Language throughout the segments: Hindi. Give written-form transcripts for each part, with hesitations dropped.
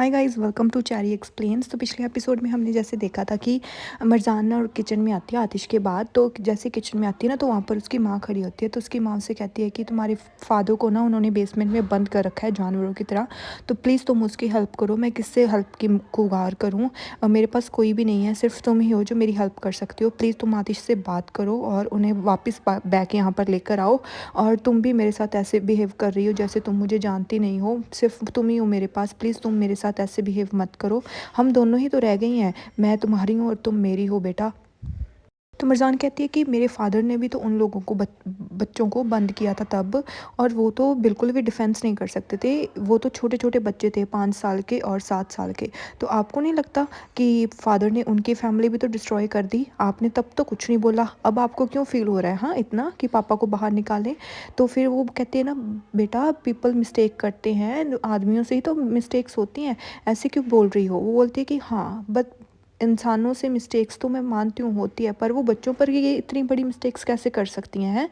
Hi guys, welcome to Cherry explains. तो पिछले एपिसोड में हमने जैसे देखा था कि मरजाना और किचन में आती है आतिश के बाद। तो जैसे किचन में आती है ना, तो वहाँ पर उसकी माँ खड़ी होती है। तो उसकी माँ उससे कहती है कि तुम्हारे फादर को ना उन्होंने बेसमेंट में बंद कर रखा है जानवरों की तरह, तो प्लीज़ तुम उसकी हेल्प करो। मैं किससे हेल्प की गुहार करूँ? मेरे पास कोई भी नहीं है, सिर्फ तुम ही हो जो मेरी हेल्प कर सकती हो। प्लीज़ तुम आतिश से बात करो और उन्हें वापस बैक यहाँ पर लेकर आओ। और तुम भी मेरे साथ ऐसे बिहेव कर रही हो जैसे तुम मुझे जानती नहीं हो, सिर्फ तुम ही हो मेरे पास। प्लीज़ तुम मेरे साथ ऐसे बिहेव मत करो, हम दोनों ही तो रह गई हैं। मैं तुम्हारी हूँ और तुम मेरी हो बेटा। तो मरजान कहती है कि मेरे फादर ने भी तो उन लोगों को बच्चों को बंद किया था तब, और वो तो बिल्कुल भी डिफेंस नहीं कर सकते थे। वो तो छोटे छोटे बच्चे थे, 5 साल के और 7 साल के। तो आपको नहीं लगता कि फादर ने उनकी फैमिली भी तो डिस्ट्रॉय कर दी? आपने तब तो कुछ नहीं बोला, अब आपको क्यों फील हो रहा है हाँ इतना कि पापा को बाहर निकालें? तो फिर वो कहते हैं ना, बेटा पीपल मिस्टेक करते हैं, आदमियों से ही तो मिस्टेक्स होती हैं, ऐसे क्यों बोल रही हो? वो बोलती है कि हाँ बट इंसानों से मिस्टेक्स तो मैं मानती हूँ होती है, पर वो बच्चों पर ये इतनी बड़ी मिस्टेक्स कैसे कर सकती हैं?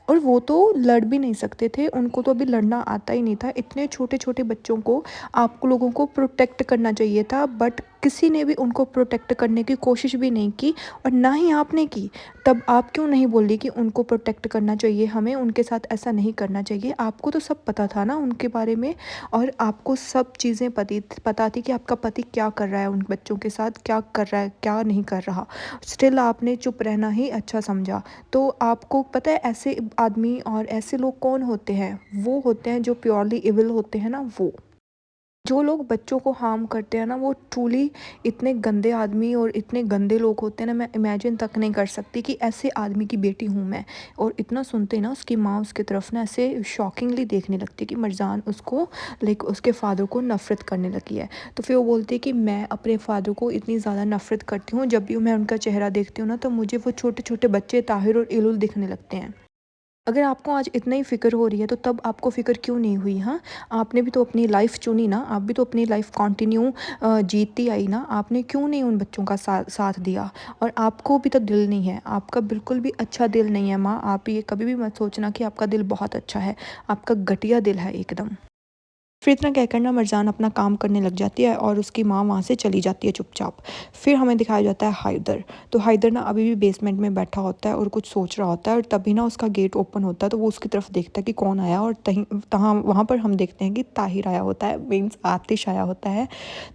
और वो तो लड़ भी नहीं सकते थे, उनको तो अभी लड़ना आता ही नहीं था। इतने छोटे छोटे बच्चों को आप लोगों को प्रोटेक्ट करना चाहिए था, बट किसी ने भी उनको प्रोटेक्ट करने की कोशिश भी नहीं की, और ना ही आपने की। तब आप क्यों नहीं बोली कि उनको प्रोटेक्ट करना चाहिए, हमें उनके साथ ऐसा नहीं करना चाहिए? आपको तो सब पता था ना उनके बारे में, और आपको सब चीज़ें पता थी कि आपका पति क्या कर रहा है, उन बच्चों के साथ क्या कर रहा है, क्या नहीं कर रहा। स्टिल आपने चुप रहना ही अच्छा समझा। तो आपको पता है ऐसे आदमी और ऐसे लोग कौन होते हैं? वो होते हैं जो प्योरली इविल होते हैं ना, वो जो लोग बच्चों को हार्म करते हैं ना, वो ट्रूली इतने गंदे आदमी और इतने गंदे लोग होते हैं ना, मैं इमेजिन तक नहीं कर सकती कि ऐसे आदमी की बेटी हूँ मैं। और इतना सुनते ही ना उसकी माँ उसकी तरफ ना ऐसे शॉकिंगली देखने लगती है कि मरजान उसको लाइक उसके फादर को नफ़रत करने लगी है। तो फिर वो बोलती है कि मैं अपने फादर को इतनी ज़्यादा नफ़रत करती हूँ, जब भी मैं उनका चेहरा देखती हूँ ना, तो मुझे वो छोटे छोटे बच्चे ताहिर और इलुल दिखने लगते हैं। अगर आपको आज इतना ही फ़िक्र हो रही है, तो तब आपको फ़िक्र क्यों नहीं हुई? हाँ, आपने भी तो अपनी लाइफ चुनी ना, आप भी तो अपनी लाइफ कंटिन्यू जीती आई ना। आपने क्यों नहीं उन बच्चों का साथ दिया? और आपको भी तो दिल नहीं है, आपका बिल्कुल भी अच्छा दिल नहीं है माँ। आप ये कभी भी मत सोचना कि आपका दिल बहुत अच्छा है, आपका घटिया दिल है एकदम। फिर इतना कहकर ना मरजान अपना काम करने लग जाती है और उसकी माँ वहाँ से चली जाती है चुपचाप। फिर हमें दिखाया जाता है हाइदर। तो हाइदर ना अभी भी बेसमेंट में बैठा होता है और कुछ सोच रहा होता है, और तभी ना उसका गेट ओपन होता है, तो वो उसकी तरफ देखता है कि कौन आया, और तहाँ वहाँ पर हम देखते हैं कि ताहिर आया होता है, मीन्स आतिश आया होता है।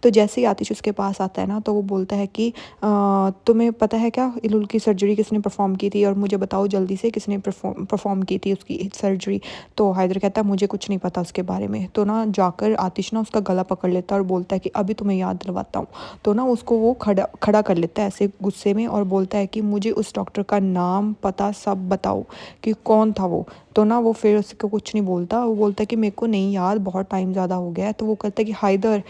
तो जैसे ही आतिश उसके पास आता है ना, तो वो बोलता है कि तुम्हें पता है क्या इलुल की सर्जरी किसने परफॉर्म की थी, और मुझे बताओ जल्दी से किसने परफॉर्म की थी उसकी सर्जरी। तो हाइदर कहता है मुझे कुछ नहीं पता उसके बारे में। तो ना जाकर आतिश ना उसका गला पकड़ लेता है और बोलता है कि अभी तुम्हें याद दिलवाता हूँ। तो ना उसको वो खड़ा खड़ा कर लेता है ऐसे गुस्से में, और बोलता है कि मुझे उस डॉक्टर का नाम पता सब बताओ कि कौन था वो। तो ना वो फिर उसको कुछ नहीं बोलता, वो बोलता है कि मेरे को नहीं याद, बहुत टाइम ज़्यादा हो गया है। तो वो कहता है कि हाइदर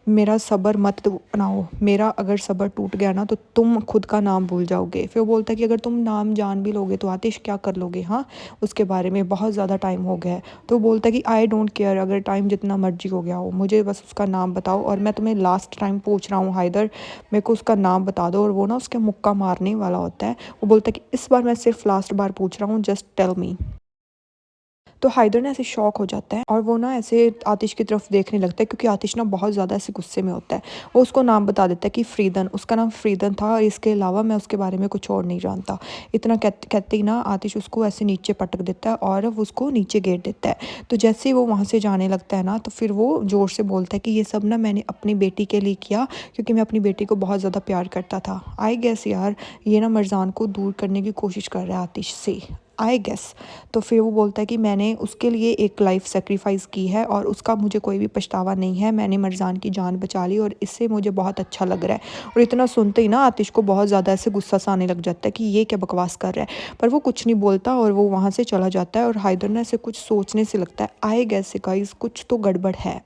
मेरा सब्र मत बनाओ, मेरा अगर सब्र टूट गया ना, तो तुम खुद का नाम भूल जाओगे। फिर वो बोलता है कि अगर तुम नाम जान भी लोगे तो आतिश क्या कर लोगे? हाँ, उसके बारे में बहुत ज़्यादा टाइम हो गया है। तो बोलता है कि आई डोंट केयर, अगर टाइम जितना मर्जी हो गया हो, मुझे बस उसका नाम बताओ, और मैं तुम्हें लास्ट टाइम पूछ रहा हूँ हाइदर, मेरे को उसका नाम बता दो। और वो ना उसके मुक्का मारने वाला होता है। वो बोलता है कि इस बार मैं सिर्फ लास्ट बार पूछ रहा हूँ, जस्ट टेल मी। तो हाइदर ना ऐसे शॉक हो जाता है, और वो ना ऐसे आतिश की तरफ देखने लगता है, क्योंकि आतिश ना बहुत ज़्यादा ऐसे गुस्से में होता है। वो उसको नाम बता देता है कि फ्रीदन, उसका नाम फ्रीदन था, और इसके अलावा मैं उसके बारे में कुछ और नहीं जानता। इतना कहते ही ना आतिश उसको ऐसे नीचे पटक देता है और वो उसको नीचे गिर देता है। तो जैसे ही वो वहाँ से जाने लगता है ना, तो फिर वो ज़ोर से बोलता है कि ये सब ना मैंने अपनी बेटी के लिए किया, क्योंकि मैं अपनी बेटी को बहुत ज़्यादा प्यार करता था। आई गेस यार ये ना मरजान को दूर करने की कोशिश कर रहा है आतिश से, आई गेस। तो फिर वो बोलता है कि मैंने उसके लिए एक लाइफ सेक्रीफाइस की है, और उसका मुझे कोई भी पछतावा नहीं है, मैंने मरजान की जान बचा ली, और इससे मुझे बहुत अच्छा लग रहा है। और इतना सुनते ही ना आतिश को बहुत ज़्यादा ऐसे गुस्सा सा आने लग जाता है कि ये क्या बकवास कर रहा है, पर वो कुछ नहीं बोलता और वो वहाँ से चला जाता है। और हाइदर ने ऐसे कुछ सोचने से लगता है, आई गेस गाइस कुछ तो गड़बड़ है।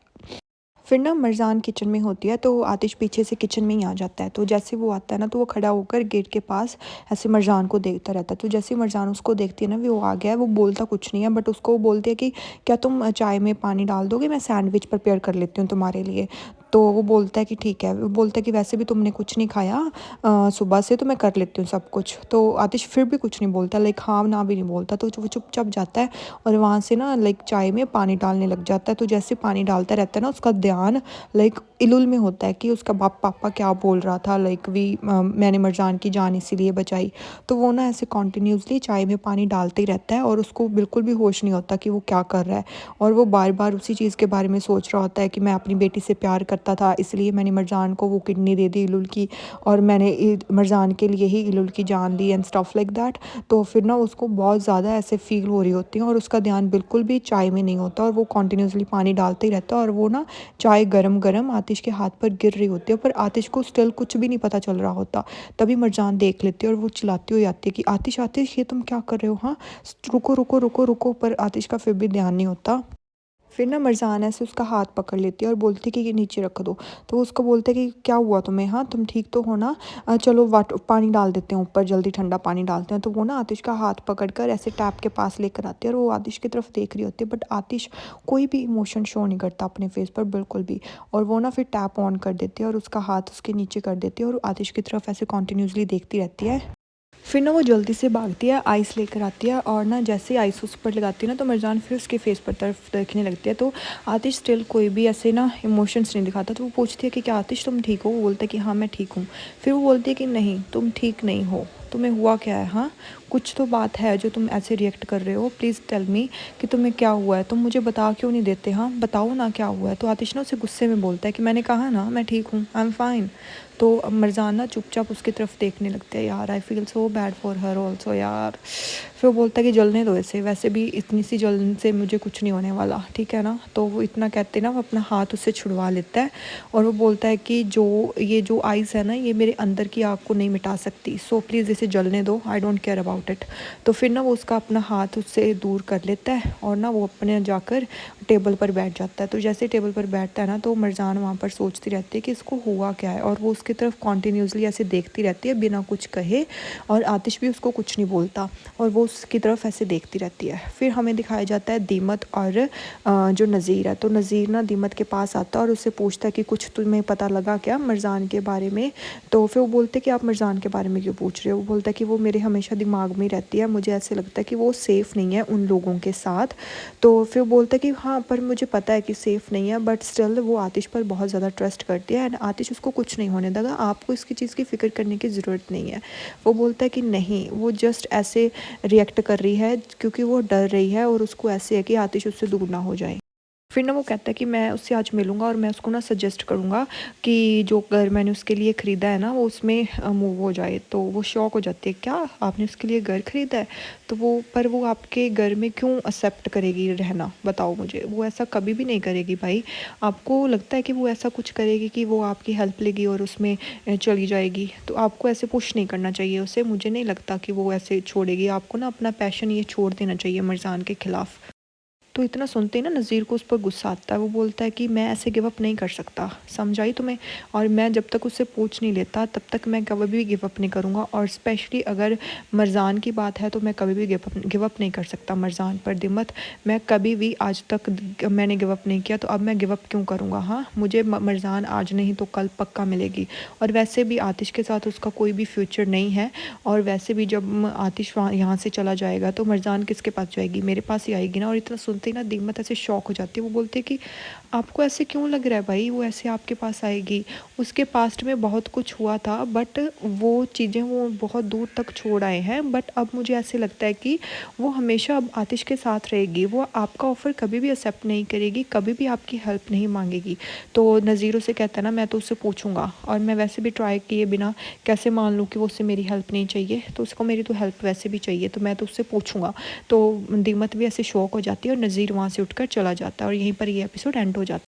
फिर ना मरजान किचन में होती है, तो आतिश पीछे से किचन में ही आ जाता है। तो जैसे वो आता है ना, तो वो खड़ा होकर गेट के पास ऐसे मरजान को देखता रहता है। तो जैसे मरजान उसको देखती है ना, वो आ गया है, वो बोलता कुछ नहीं है, बट उसको वो बोलती है कि क्या तुम चाय में पानी डाल दोगे, मैं सैंडविच प्रिपेयर कर लेती हूँ तुम्हारे लिए। तो वो बोलता है कि ठीक है, वो बोलता है कि वैसे भी तुमने कुछ नहीं खाया सुबह से, तो मैं कर लेती हूँ सब कुछ। तो आतिश फिर भी कुछ नहीं बोलता, लाइक हाँ ना भी नहीं बोलता। तो वो चुपचाप जाता है और वहाँ से ना लाइक चाय में पानी डालने लग जाता है। तो जैसे पानी डालता रहता है ना, उसका ध्यान लाइक इलुल में होता है कि उसका पापा क्या बोल रहा था, लाइक मैंने मरजान की जान इसीलिए बचाई। तो वो ना ऐसे कॉन्टीन्यूसली चाय में पानी डालते ही रहता है और उसको बिल्कुल भी होश नहीं होता कि वो क्या कर रहा है। और वो बार बार उसी चीज़ के बारे में सोच रहा होता है कि मैं अपनी बेटी से प्यार करता था, इसलिए मैंने मरजान को वो किडनी दे दी इलुल की, और मैंने मरजान के लिए ही इलुल की जान दी एंड स्टफ लाइक दैट। तो फिर ना उसको बहुत ज़्यादा ऐसे फील हो रही होती है और उसका ध्यान बिल्कुल भी चाय में नहीं होता और वो कॉन्टीन्यूसली पानी डालते ही रहता है। और वो ना चाय गरम गरम आतिश के हाथ पर गिर रही होती है, पर आतिश को स्टिल कुछ भी नहीं पता चल रहा होता। तभी मरजान देख लेती है और वो चिल्लाती हुई आती है कि आतिश आतिश ये तुम क्या कर रहे हो, हाँ रुको रुको रुको रुको। पर आतिश का फिर भी ध्यान नहीं होता। फिर ना मरजान ऐसे उसका हाथ पकड़ लेती है और बोलती है कि ये नीचे रख दो। तो वो उसको बोलते है कि क्या हुआ तुम्हें, हाँ तुम ठीक तो हो ना, चलो वाट पानी डाल देते हैं ऊपर, जल्दी ठंडा पानी डालते हैं। तो वो ना आतिश का हाथ पकड़ कर ऐसे टैप के पास लेकर आती है और वो आतिश की तरफ देख रही होती है, बट आतिश कोई भी इमोशन शो नहीं करता अपने फेस पर बिल्कुल भी। और वो ना फिर टैप ऑन कर देती है और उसका हाथ उसके नीचे कर देती है और आतिश की तरफ ऐसे कॉन्टीन्यूसली देखती रहती है। फिर ना वो जल्दी से भागती है, आइस लेकर आती है और ना जैसे ही आइस उस पर लगाती है ना, तो मरजान फिर उसके फेस पर तरफ देखने लगती है। तो आतिश स्टिल कोई भी ऐसे ना इमोशंस नहीं दिखाता। तो वो पूछती है कि क्या आतिश तुम ठीक हो? वो बोलता है कि हाँ मैं ठीक हूँ। फिर वो बोलती है कि नहीं तुम ठीक नहीं हो, तुम्हें हुआ क्या है, हाँ कुछ तो बात है जो तुम ऐसे रिएक्ट कर रहे हो, प्लीज़ टेल मी कि तुम्हें क्या हुआ है, तुम मुझे बता क्यों नहीं देते, हाँ बताओ ना क्या हुआ है। तो आतिश ना उसे गुस्से में बोलता है कि मैंने कहा ना मैं ठीक हूँ, आई एम फाइन। तो अब मरजान ना चुपचाप उसकी तरफ देखने लगते हैं। यार I feel so bad for her also यार। फिर वो बोलता है कि जलने दो इसे, वैसे भी इतनी सी जलन से मुझे कुछ नहीं होने वाला, ठीक है ना। तो वो इतना कहते ना वो अपना हाथ उससे छुड़वा लेता है और वो बोलता है कि जो आइस है ना, ये मेरे अंदर की आग को नहीं मिटा सकती, सो प्लीज़ इसे जलने दो, I don't care about it. तो फिर ना वो उसका अपना हाथ उससे दूर कर लेता है और ना वो अपने जाकर टेबल पर बैठ जाता है। तो जैसे टेबल पर बैठता है ना, तो मरजान वहाँ पर सोचती रहती है कि इसको हुआ क्या है, और वो उसकी तरफ कॉन्टीन्यूसली ऐसे देखती रहती है बिना कुछ कहे। और आतिश भी उसको कुछ नहीं बोलता और वो उसकी तरफ ऐसे देखती रहती है। फिर हमें दिखाया जाता है दीमत और जो नज़ीर है। तो नज़ीर ना दीमत के पास आता है और उससे पूछता है कि कुछ तुम्हें पता लगा क्या मरजान के बारे में। तो फिर वो बोलते कि आप मरजान के बारे में क्यों पूछ रहे हो। वो बोलता है कि वो मेरे हमेशा दिमाग में ही रहती है, मुझे ऐसे लगता है कि वो सेफ़ नहीं है उन लोगों के साथ। तो फिर वो बोलता है कि हाँ पर मुझे पता है कि सेफ़ नहीं है, बट स्टिल वो आतिश पर बहुत ज़्यादा ट्रस्ट करती है एंड आतिश उसको कुछ नहीं होने देगा, आपको इसकी चीज़ की फ़िक्र करने की ज़रूरत नहीं है। वो बोलता है कि नहीं, वो जस्ट ऐसे रिएक्ट कर रही है क्योंकि वो डर रही है और उसको ऐसे है कि आतिश उससे दूर ना हो जाए। फिर ना वो कहता है कि मैं उससे आज मिलूँगा और मैं उसको ना सजेस्ट करूँगा कि जो घर मैंने उसके लिए ख़रीदा है ना, वो उसमें मूव हो जाए। तो वो शॉक हो जाती है, क्या आपने उसके लिए घर ख़रीदा है? तो वो आपके घर में क्यों एक्सेप्ट करेगी रहना, बताओ मुझे। वो ऐसा कभी भी नहीं करेगी भाई। आपको लगता है कि वो ऐसा कुछ करेगी कि वो आपकी हेल्प लेगी और उसमें चली जाएगी? तो आपको ऐसे पुश नहीं करना चाहिए उसे, मुझे नहीं लगता कि वो ऐसे छोड़ेगी। आपको ना अपना पैशन ये छोड़ देना चाहिए मरजान के ख़िलाफ़। तो इतना सुनते ही ना नज़ीर को उस पर गुस्सा आता है। वो बोलता है कि मैं ऐसे गिव अप नहीं कर सकता, समझाई तुम्हें? और मैं जब तक उससे पूछ नहीं लेता तब तक मैं कभी भी गिव अप नहीं करूँगा, और स्पेशली अगर मरजान की बात है तो मैं कभी भी गिव अप नहीं कर सकता मरजान पर। दिमत, मैं कभी भी आज तक मैंने गिव अप नहीं किया, तो अब मैं गिव अप क्यों करूँगा, हाँ मुझे मरजान आज नहीं तो कल पक्का मिलेगी। और वैसे भी आतिश के साथ उसका कोई भी फ्यूचर नहीं है, और वैसे भी जब आतिश वहाँ यहाँ से चला जाएगा तो मरजान किसके पास जाएगी, मेरे पास ही आएगी ना। और इतना सुनते ही ना दीमत ऐसे शॉक हो जाती है। वो बोलती है कि आपको ऐसे क्यों लग रहा है भाई, वो ऐसे आपके पास आएगी? उसके पास्ट में बहुत कुछ हुआ था, बट वो चीज़ें वो बहुत दूर तक छोड़ आए हैं, बट अब मुझे ऐसे लगता है कि वो हमेशा अब आतिश के साथ रहेगी। वो आपका ऑफ़र कभी भी एक्सेप्ट नहीं करेगी, कभी भी आपकी हेल्प नहीं मांगेगी। तो नज़ीर उसे कहता है ना, मैं तो उससे पूछूंगा, और मैं वैसे भी ट्राई किए बिना कैसे मान लूँ कि वो उससे मेरी हेल्प नहीं चाहिए, तो उसको मेरी तो हेल्प वैसे भी चाहिए, तो मैं तो उससे पूछूंगा। तो दीमत भी ऐसे शॉक हो जाती है और नज़ीर वहाँ से उठकर चला जाता है और यहीं पर ये एपिसोड एंड हो जाता है।